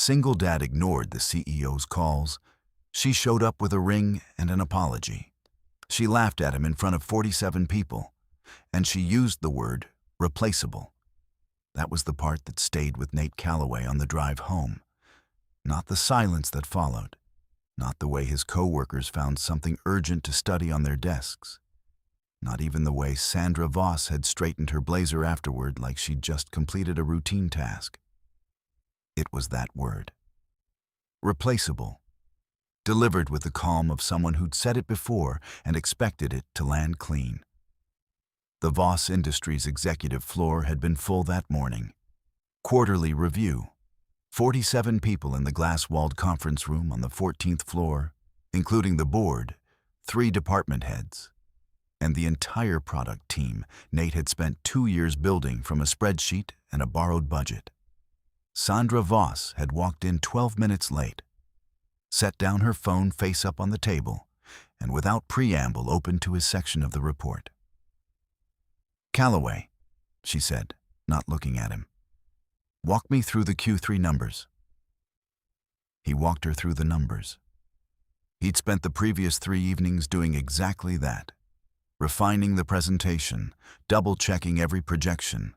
single dad ignored the CEO's calls, she showed up with a ring and an apology. She laughed at him in front of 47 people, and she used the word replaceable. That was the part that stayed with Nate Calloway on the drive home. Not the silence that followed, not the way his co-workers found something urgent to study on their desks, not even the way Sandra Voss had straightened her blazer afterward like she'd just completed a routine task. It was that word. Replaceable. Delivered with the calm of someone who'd said it before and expected it to land clean. The Voss Industries executive floor had been full that morning. Quarterly review. 47 people in the glass-walled conference room on the 14th floor, including the board, 3 department heads, and the entire product team Nate had spent 2 years building from a spreadsheet and a borrowed budget. Sandra Voss had walked in 12 minutes late, set down her phone face up on the table, and without preamble opened to his section of the report. "Calloway," she said, not looking at him. "Walk me through the Q3 numbers." He walked her through the numbers. He'd spent the previous 3 evenings doing exactly that, refining the presentation, double-checking every projection,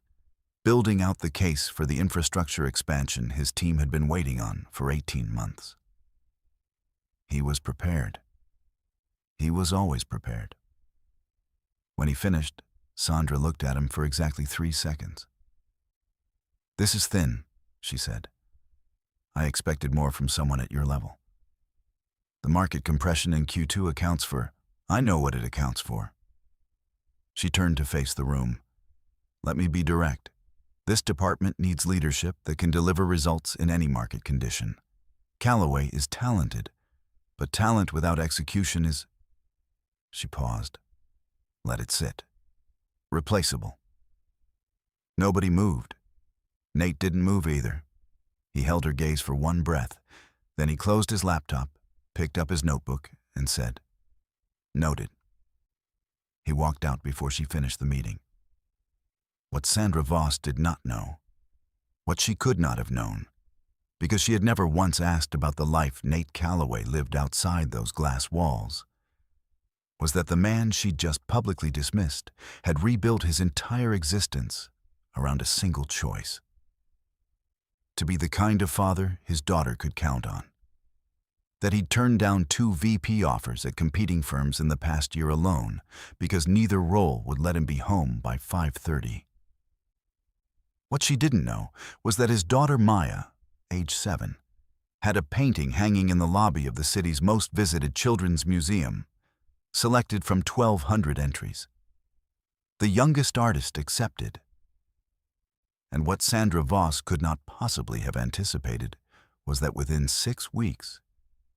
building out the case for the infrastructure expansion his team had been waiting on for 18 months. He was prepared. He was always prepared. When he finished, Sandra looked at him for exactly 3 seconds. "This is thin," she said. "I expected more from someone at your level. The market compression in Q2 accounts for, I know what it accounts for." She turned to face the room. "Let me be direct. This department needs leadership that can deliver results in any market condition. Calloway is talented, but talent without execution is—" She paused. Let it sit. Replaceable. Nobody moved. Nate didn't move either. He held her gaze for one breath, then he closed his laptop, picked up his notebook, and said, "Noted." He walked out before she finished the meeting. What Sandra Voss did not know, what she could not have known, because she had never once asked about the life Nate Calloway lived outside those glass walls, was that the man she'd just publicly dismissed had rebuilt his entire existence around a single choice: to be the kind of father his daughter could count on. That he'd turned down 2 VP offers at competing firms in the past year alone because neither role would let him be home by 5:30. What she didn't know was that his daughter Maya, age 7, had a painting hanging in the lobby of the city's most visited children's museum, selected from 1,200 entries. The youngest artist accepted. And what Sandra Voss could not possibly have anticipated was that within 6 weeks,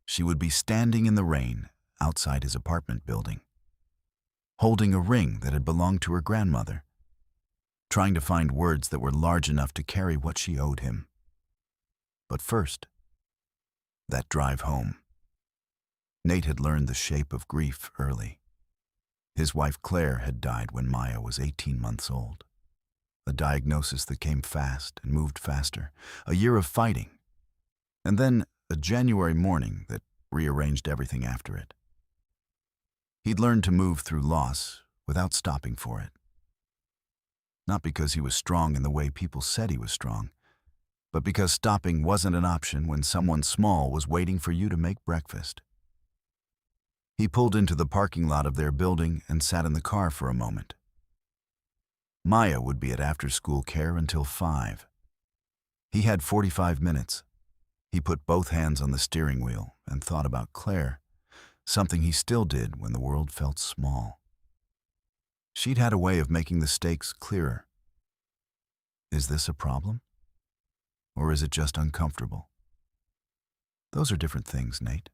she would be standing in the rain outside his apartment building, holding a ring that had belonged to her grandmother, trying to find words that were large enough to carry what she owed him. But first, that drive home. Nate had learned the shape of grief early. His wife Claire had died when Maya was 18 months old. A diagnosis that came fast and moved faster, a year of fighting, and then a January morning that rearranged everything after it. He'd learned to move through loss without stopping for it. Not because he was strong in the way people said he was strong, but because stopping wasn't an option when someone small was waiting for you to make breakfast. He pulled into the parking lot of their building and sat in the car for a moment. Maya would be at after-school care until 5. He had 45 minutes. He put both hands on the steering wheel and thought about Claire, something he still did when the world felt small. She'd had a way of making the stakes clearer. Is this a problem? Or is it just uncomfortable? Those are different things, Nate.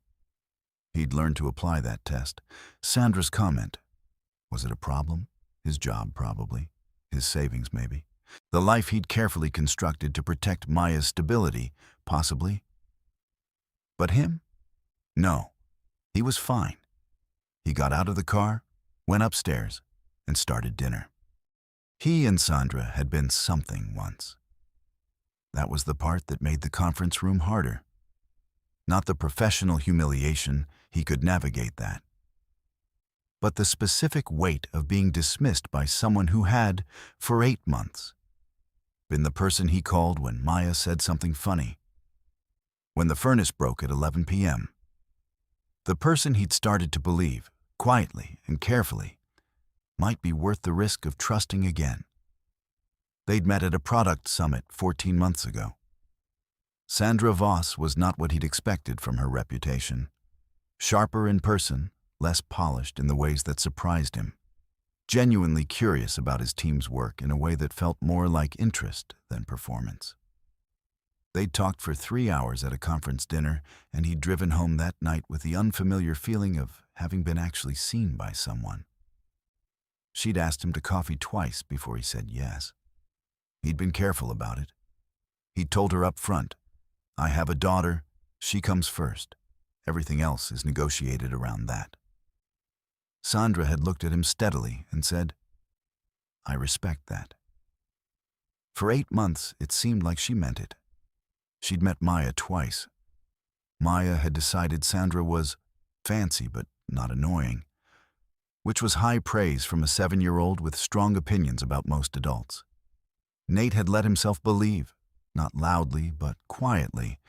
He'd learned to apply that test. Sandra's comment. Was it a problem? His job, probably. His savings, maybe. The life he'd carefully constructed to protect Maya's stability, possibly. But him? No. He was fine. He got out of the car, went upstairs, and started dinner. He and Sandra had been something once. That was the part that made the conference room harder. Not the professional humiliation, he could navigate that. But the specific weight of being dismissed by someone who had, for 8 months, been the person he called when Maya said something funny, when the furnace broke at 11 p.m. The person he'd started to believe, quietly and carefully, might be worth the risk of trusting again. They'd met at a product summit 14 months ago. Sandra Voss was not what he'd expected from her reputation. Sharper in person, less polished in the ways that surprised him. Genuinely curious about his team's work in a way that felt more like interest than performance. They'd talked for 3 hours at a conference dinner, and he'd driven home that night with the unfamiliar feeling of having been actually seen by someone. She'd asked him to coffee twice before he said yes. He'd been careful about it. He'd told her up front, "I have a daughter, she comes first. Everything else is negotiated around that." Sandra had looked at him steadily and said, "I respect that." For 8 months, it seemed like she meant it. She'd met Maya twice. Maya had decided Sandra was fancy but not annoying, which was high praise from a 7-year-old with strong opinions about most adults. Nate had let himself believe, not loudly but quietly,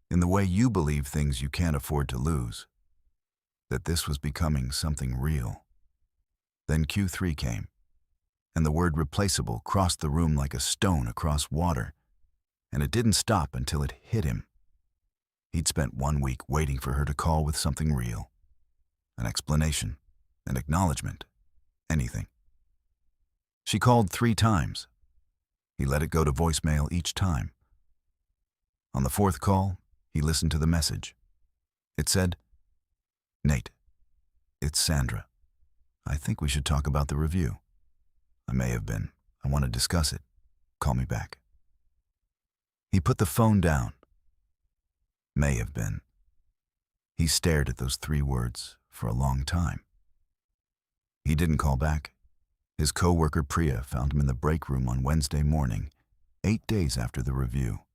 in the way you believe things you can't afford to lose, that this was becoming something real. Then Q3 came, and the word replaceable crossed the room like a stone across water, and it didn't stop until it hit him. He'd spent 1 week waiting for her to call with something real. An explanation, an acknowledgement, anything. She called 3 times. He let it go to voicemail each time. On the 4th call, he listened to the message. It said, "Nate, it's Sandra. I think we should talk about the review. I may have been. I want to discuss it. Call me back." He put the phone down. May have been. He stared at those 3 words for a long time. He didn't call back. His co-worker Priya found him in the break room on Wednesday morning, 8 days after the review.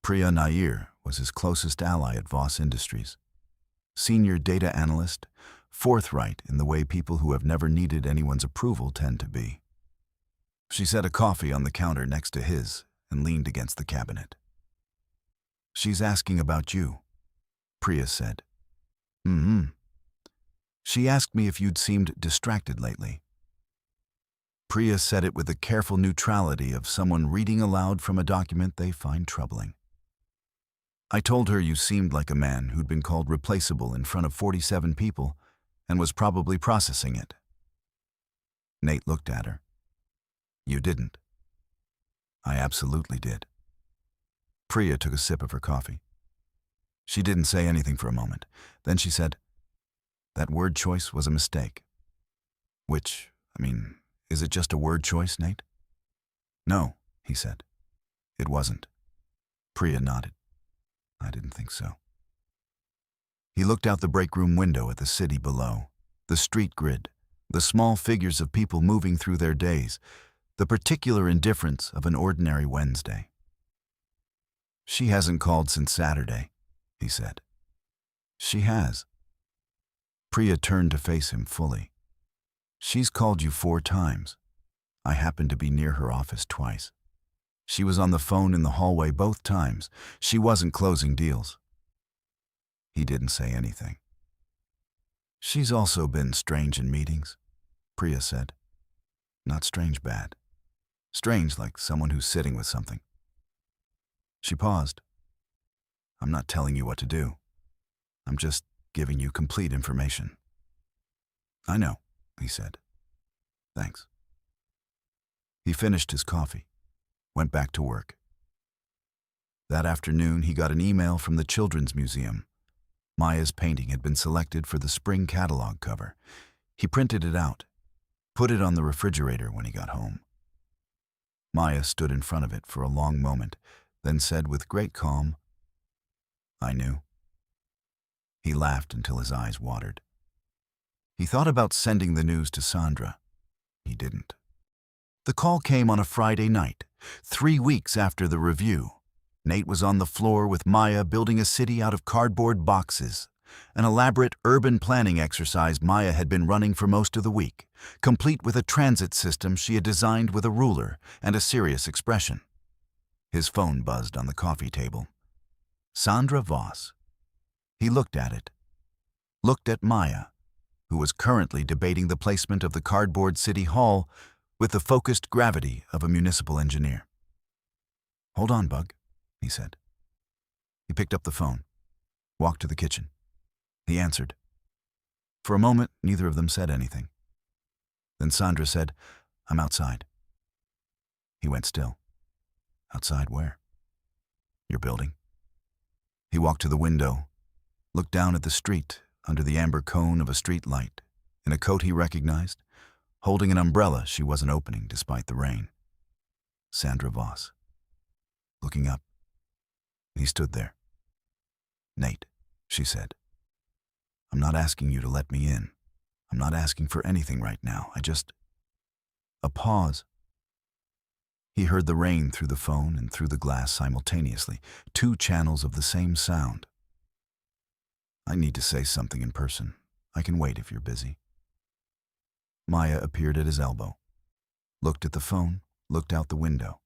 Priya Nair was his closest ally at Voss Industries. Senior data analyst, forthright in the way people who have never needed anyone's approval tend to be. She set a coffee on the counter next to his and leaned against the cabinet. "She's asking about you," Priya said. "Mm-hmm. She asked me if you'd seemed distracted lately." Priya said it with the careful neutrality of someone reading aloud from a document they find troubling. "I told her you seemed like a man who'd been called replaceable in front of 47 people and was probably processing it." Nate looked at her. "You didn't." "I absolutely did." Priya took a sip of her coffee. She didn't say anything for a moment. Then she said, "That word choice was a mistake." "Which, is it just a word choice, Nate?" "No," he said. "It wasn't." Priya nodded. "I didn't think so." He looked out the break room window at the city below, the street grid, the small figures of people moving through their days, the particular indifference of an ordinary Wednesday. "She hasn't called since Saturday," he said. "She has." Priya turned to face him fully. "She's called you 4 times. I happened to be near her office twice. She was on the phone in the hallway both times. She wasn't closing deals." He didn't say anything. "She's also been strange in meetings," Priya said. "Not strange bad. Strange like someone who's sitting with something." She paused. "I'm not telling you what to do. I'm just giving you complete information." "I know," he said. "Thanks." He finished his coffee, went back to work. That afternoon, he got an email from the Children's Museum. Maya's painting had been selected for the spring catalog cover. He printed it out, put it on the refrigerator when he got home. Maya stood in front of it for a long moment, then said with great calm, "I knew." He laughed until his eyes watered. He thought about sending the news to Sandra. He didn't. The call came on a Friday night, 3 weeks after the review, Nate was on the floor with Maya building a city out of cardboard boxes, an elaborate urban planning exercise Maya had been running for most of the week, complete with a transit system she had designed with a ruler and a serious expression. His phone buzzed on the coffee table. Sandra Voss. He looked at it, looked at Maya, who was currently debating the placement of the cardboard city hall with the focused gravity of a municipal engineer. "Hold on, Bug," he said. He picked up the phone, walked to the kitchen. He answered. For a moment, neither of them said anything. Then Sandra said, "I'm outside." He went still. "Outside where?" "Your building." He walked to the window, looked down at the street under the amber cone of a street light, in a coat he recognized, holding an umbrella she wasn't opening despite the rain. Sandra Voss. Looking up. He stood there. "Nate," she said. "I'm not asking you to let me in. I'm not asking for anything right now. A pause. He heard the rain through the phone and through the glass simultaneously, 2 channels of the same sound. "I need to say something in person. I can wait if you're busy." Maya appeared at his elbow, looked at the phone, looked out the window.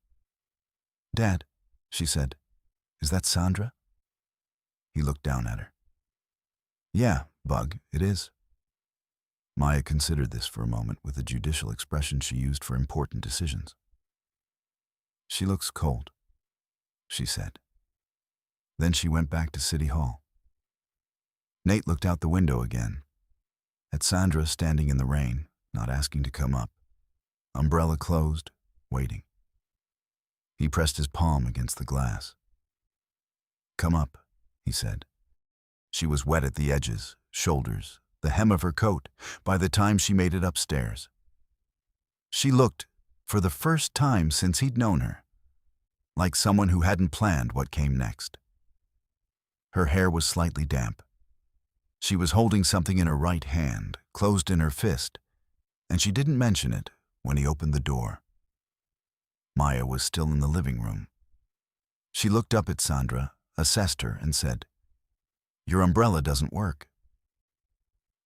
"Dad," she said, "is that Sandra?" He looked down at her. "Yeah, Bug, it is." Maya considered this for a moment with the judicial expression she used for important decisions. "She looks cold," she said. Then she went back to City Hall. Nate looked out the window again, at Sandra standing in the rain, not asking to come up, umbrella closed, waiting. He pressed his palm against the glass. "Come up," he said. She was wet at the edges, shoulders, the hem of her coat, by the time she made it upstairs. She looked, for the first time since he'd known her, like someone who hadn't planned what came next. Her hair was slightly damp. She was holding something in her right hand, closed in her fist, and she didn't mention it when he opened the door. Maya was still in the living room. She looked up at Sandra, assessed her, and said, "Your umbrella doesn't work."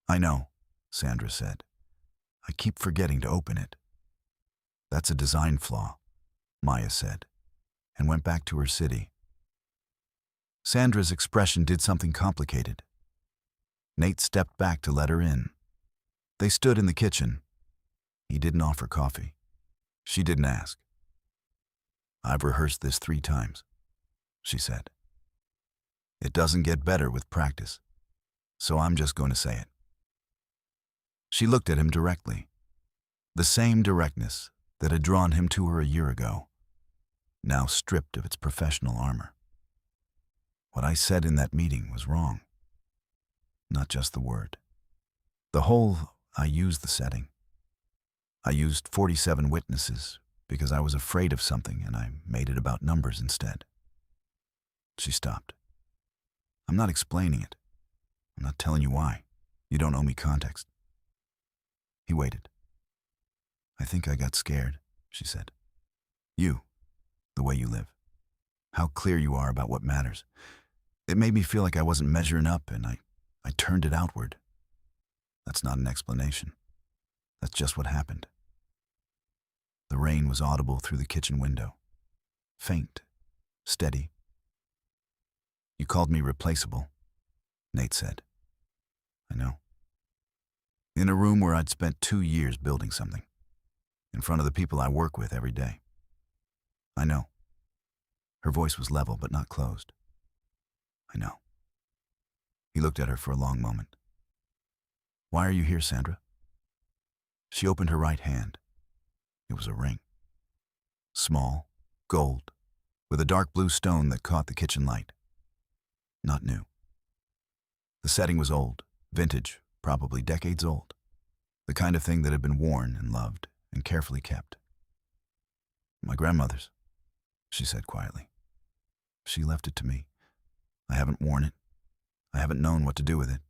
"I know," Sandra said. "I keep forgetting to open it." "That's a design flaw," Maya said, and went back to her city. Sandra's expression did something complicated. Nate stepped back to let her in. They stood in the kitchen. He didn't offer coffee. She didn't ask. "I've rehearsed this 3 times, she said. "It doesn't get better with practice, so I'm just going to say it." She looked at him directly, the same directness that had drawn him to her a year ago, now stripped of its professional armor. "What I said in that meeting was wrong. Not just the word. I used the setting. I used 47 witnesses because I was afraid of something and I made it about numbers instead." She stopped. "I'm not explaining it. I'm not telling you why. You don't owe me context." He waited. "I think I got scared," she said. "You, the way you live. How clear you are about what matters. It made me feel like I wasn't measuring up and I turned it outward. That's not an explanation. That's just what happened." The rain was audible through the kitchen window. Faint, steady. "You called me replaceable," Nate said. "I know. In a room where I'd spent 2 years building something, in front of the people I work with every day. I know." Her voice was level but not closed. "I know." He looked at her for a long moment. "Why are you here, Sandra?" She opened her right hand. It was a ring. Small, gold, with a dark blue stone that caught the kitchen light. Not new. The setting was old, vintage, probably decades old. The kind of thing that had been worn and loved and carefully kept. "My grandmother's," she said quietly. "She left it to me. I haven't worn it. I haven't known what to do with it."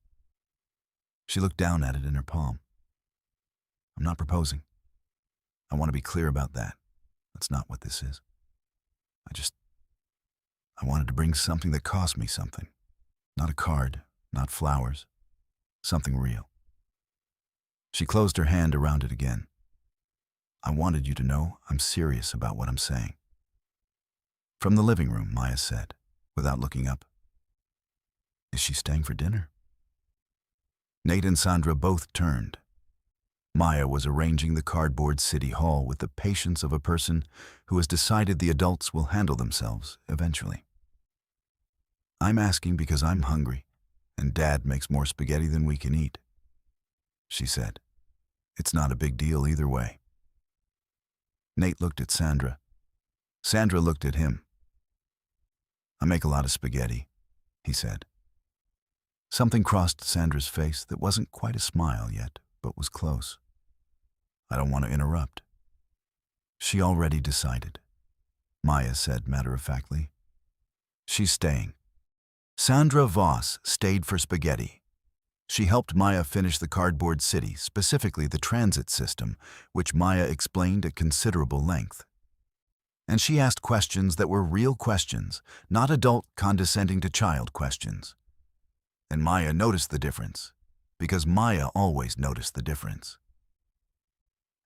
She looked down at it in her palm. "I'm not proposing. I want to be clear about that. That's not what this is. I wanted to bring something that cost me something. Not a card, not flowers. Something real. She closed her hand around it again. I wanted you to know I'm serious about what I'm saying. From the living room, Maya said, without looking up. Is she staying for dinner? Nate and Sandra both turned. Maya was arranging the cardboard city hall with the patience of a person who has decided the adults will handle themselves eventually. I'm asking because I'm hungry, and Dad makes more spaghetti than we can eat, she said. It's not a big deal either way. Nate looked at Sandra. Sandra looked at him. I make a lot of spaghetti, he said. Something crossed Sandra's face that wasn't quite a smile yet, but was close. I don't want to interrupt. She already decided, Maya said matter-of-factly. She's staying. Sandra Voss stayed for spaghetti. She helped Maya finish the cardboard city, specifically the transit system, which Maya explained at considerable length. And she asked questions that were real questions, not adult condescending to child questions. And Maya noticed the difference, because Maya always noticed the difference.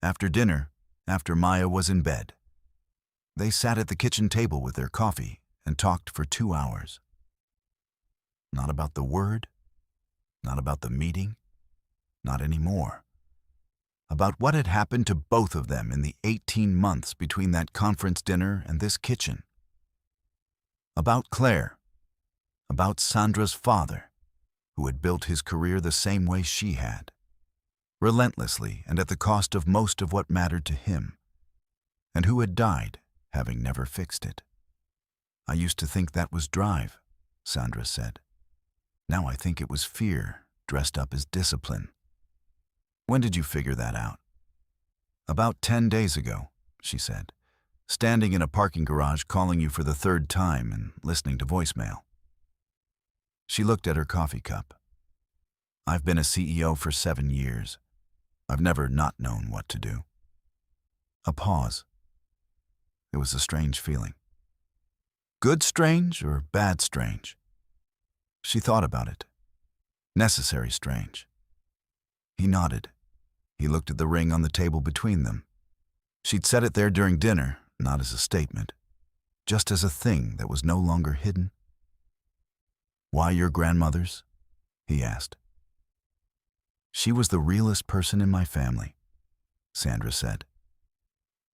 After dinner, after Maya was in bed, they sat at the kitchen table with their coffee and talked for 2 hours. Not about the word, not about the meeting, not anymore. About what had happened to both of them in the 18 months between that conference dinner and this kitchen. About Claire, about Sandra's father, who had built his career the same way she had, relentlessly and at the cost of most of what mattered to him, and who had died, having never fixed it. I used to think that was drive, Sandra said. Now I think it was fear, dressed up as discipline. When did you figure that out? About 10 days ago, she said, standing in a parking garage calling you for the 3rd time and listening to voicemail. She looked at her coffee cup. I've been a CEO for 7 years. I've never not known what to do. A pause. It was a strange feeling. Good strange or bad strange? She thought about it. Necessary strange. He nodded. He looked at the ring on the table between them. She'd set it there during dinner, not as a statement, just as a thing that was no longer hidden. Why your grandmother's? He asked. She was the realest person in my family, Sandra said.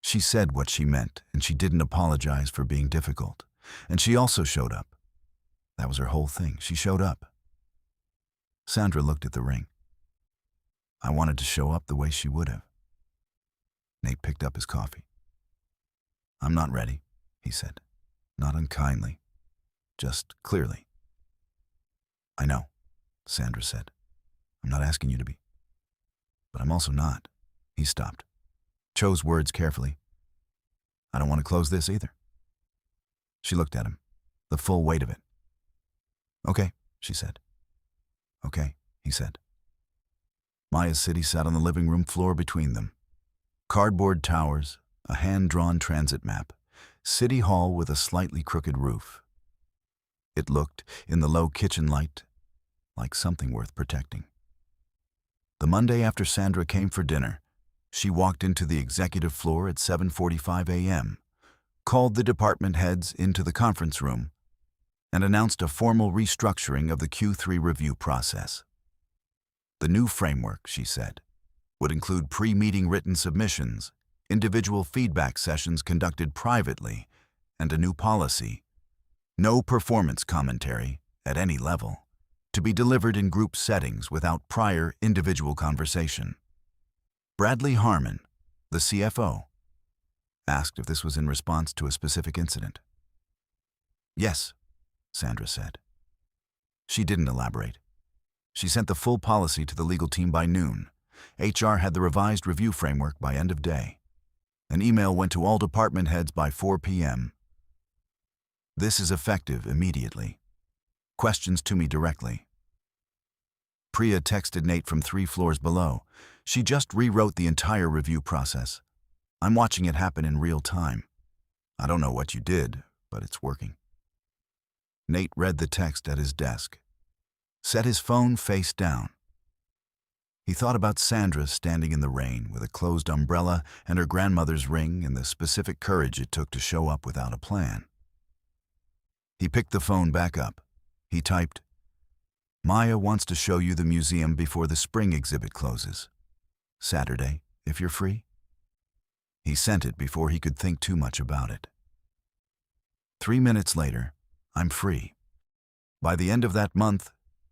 She said what she meant, and she didn't apologize for being difficult. And she also showed up. That was her whole thing. She showed up. Sandra looked at the ring. I wanted to show up the way she would have. Nate picked up his coffee. I'm not ready, he said. Not unkindly, just clearly. I know, Sandra said. I'm not asking you to be. But I'm also not. He stopped. Chose words carefully. I don't want to close this either. She looked at him, the full weight of it. Okay, she said. Okay, he said. Maya's city sat on the living room floor between them. Cardboard towers, a hand-drawn transit map, city hall with a slightly crooked roof. It looked, in the low kitchen light, like something worth protecting. The Monday after Sandra came for dinner, she walked into the executive floor at 7:45 a.m., called the department heads into the conference room, and announced a formal restructuring of the Q3 review process. The new framework, she said, would include pre-meeting written submissions, individual feedback sessions conducted privately, and a new policy: no performance commentary, at any level, to be delivered in group settings without prior individual conversation. Bradley Harmon, the CFO, asked if this was in response to a specific incident. Yes, Sandra said. She didn't elaborate. She sent the full policy to the legal team by noon. HR had the revised review framework by end of day. An email went to all department heads by 4 p.m. This is effective immediately. Questions to me directly. Priya texted Nate from 3 floors below. She just rewrote the entire review process. I'm watching it happen in real time. I don't know what you did, but it's working. Nate read the text at his desk, set his phone face down. He thought about Sandra standing in the rain with a closed umbrella and her grandmother's ring and the specific courage it took to show up without a plan. He picked the phone back up. He typed, "Maya wants to show you the museum before the spring exhibit closes. Saturday, if you're free." He sent it before he could think too much about it. 3 minutes later, "I'm free." By the end of that month,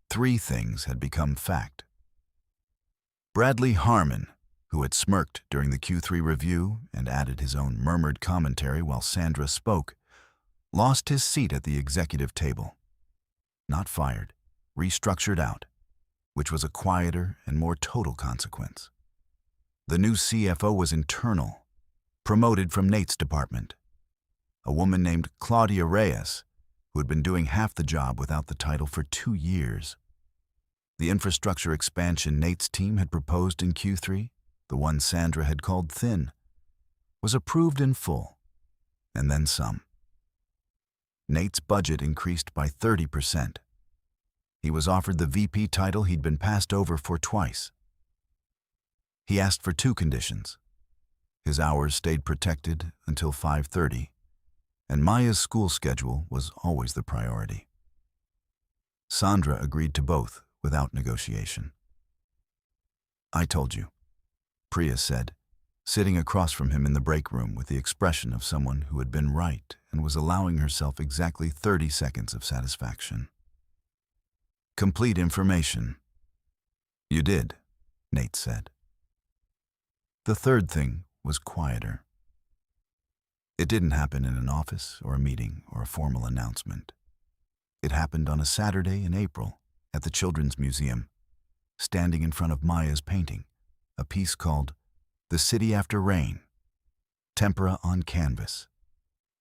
3 things had become fact. Bradley Harmon, who had smirked during the Q3 review and added his own murmured commentary while Sandra spoke, lost his seat at the executive table. Not fired, restructured out, which was a quieter and more total consequence. The new CFO was internal, promoted from Nate's department. A woman named Claudia Reyes, who had been doing half the job without the title for 2 years. The infrastructure expansion Nate's team had proposed in Q3, the one Sandra had called thin, was approved in full, and then some. Nate's budget increased by 30%. He was offered the VP title he'd been passed over for twice. He asked for 2 conditions. His hours stayed protected until 5:30, and Maya's school schedule was always the priority. Sandra agreed to both without negotiation. "I told you," Priya said, sitting across from him in the break room with the expression of someone who had been right and was allowing herself exactly 30 seconds of satisfaction. "Complete information." "You did," Nate said. The third thing was quieter. It didn't happen in an office or a meeting or a formal announcement. It happened on a Saturday in April at the Children's Museum, standing in front of Maya's painting, a piece called "The City After Rain," tempera on canvas,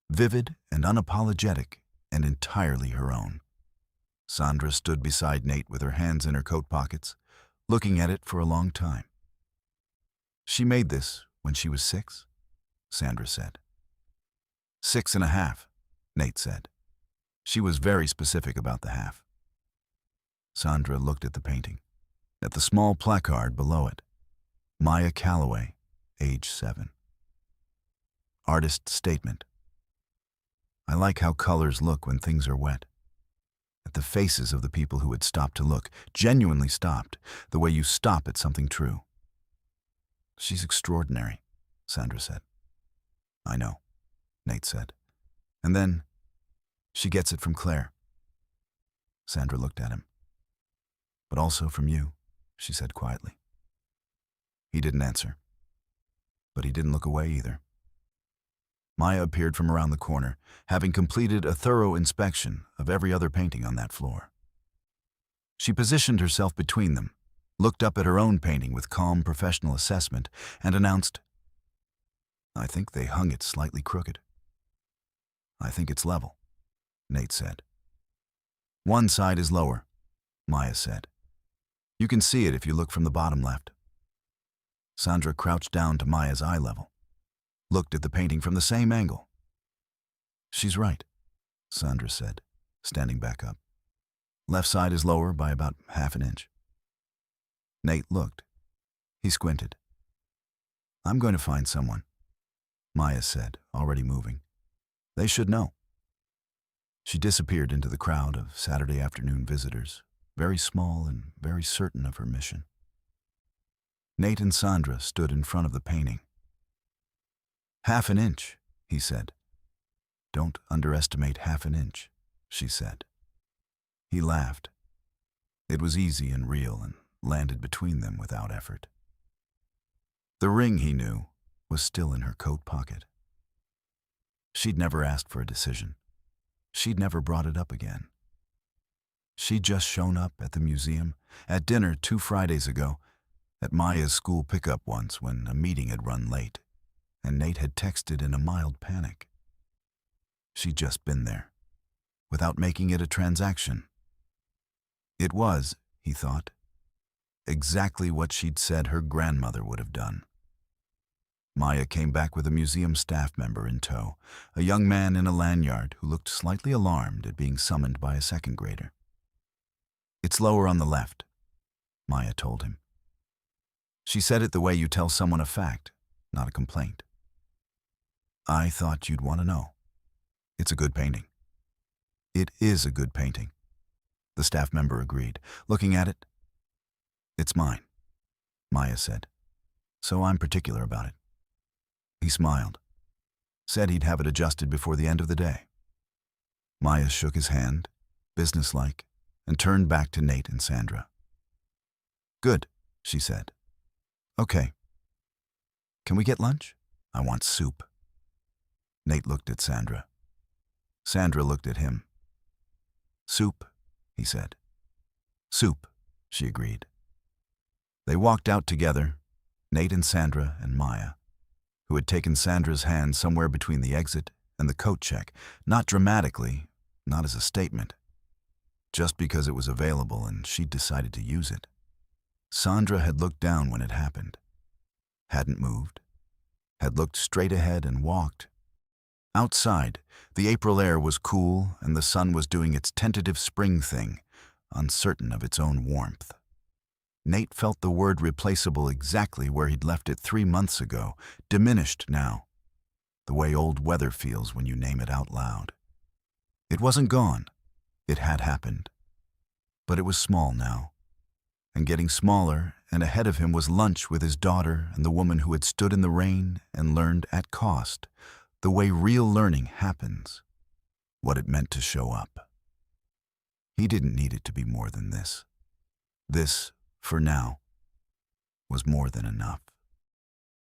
vivid and unapologetic and entirely her own. Sandra stood beside Nate with her hands in her coat pockets, looking at it for a long time. "She made this when she was 6, Sandra said. 6.5, Nate said. She was very specific about the half. Sandra looked at the painting, at the small placard below it. Maya Calloway, age 7. Artist statement. "I like how colors look when things are wet." At the faces of the people who had stopped to look, genuinely stopped, the way you stop at something true. "She's extraordinary," Sandra said. "I know," Nate said. "And then, she gets it from Claire." Sandra looked at him. "But also from you," she said quietly. He didn't answer, but he didn't look away either. Maya appeared from around the corner, having completed a thorough inspection of every other painting on that floor. She positioned herself between them, looked up at her own painting with calm professional assessment, and announced, "I think they hung it slightly crooked." "I think it's level," Nate said. "One side is lower," Maya said. "You can see it if you look from the bottom left." Sandra crouched down to Maya's eye level, looked at the painting from the same angle. "She's right," Sandra said, standing back up. "Left side is lower by about half an inch." Nate looked. He squinted. "I'm going to find someone," Maya said, already moving. "They should know." She disappeared into the crowd of Saturday afternoon visitors, very small and very certain of her mission. Nate and Sandra stood in front of the painting. "Half an inch," he said. "Don't underestimate half an inch," she said. He laughed. It was easy and real and landed between them without effort. The ring, he knew, was still in her coat pocket. She'd never asked for a decision. She'd never brought it up again. She'd just shown up at the museum, at dinner 2 Fridays ago, at Maya's school pickup once when a meeting had run late, and Nate had texted in a mild panic. She'd just been there, without making it a transaction. It was, he thought, exactly what she'd said her grandmother would have done. Maya came back with a museum staff member in tow, a young man in a lanyard who looked slightly alarmed at being summoned by a second grader. "It's lower on the left," Maya told him. She said it the way you tell someone a fact, not a complaint. "I thought you'd want to know. It's a good painting." "It is a good painting," the staff member agreed, looking at it. "It's mine," Maya said, "so I'm particular about it." He smiled, said he'd have it adjusted before the end of the day. Maya shook his hand, businesslike, and turned back to Nate and Sandra. "Good," she said. "Okay. Can we get lunch? I want soup." Nate looked at Sandra. Sandra looked at him. "Soup," he said. "Soup," she agreed. They walked out together, Nate and Sandra and Maya, who had taken Sandra's hand somewhere between the exit and the coat check, not dramatically, not as a statement, just because it was available and she'd decided to use it. Sandra had looked down when it happened, hadn't moved, had looked straight ahead and walked. Outside, the April air was cool and the sun was doing its tentative spring thing, uncertain of its own warmth. Nate felt the word replaceable exactly where he'd left it 3 months ago, diminished now, the way old weather feels when you name it out loud. It wasn't gone. It had happened. But it was small now. And getting smaller, and ahead of him was lunch with his daughter and the woman who had stood in the rain and learned at cost the way real learning happens, what it meant to show up. He didn't need it to be more than this. This, for now, was more than enough.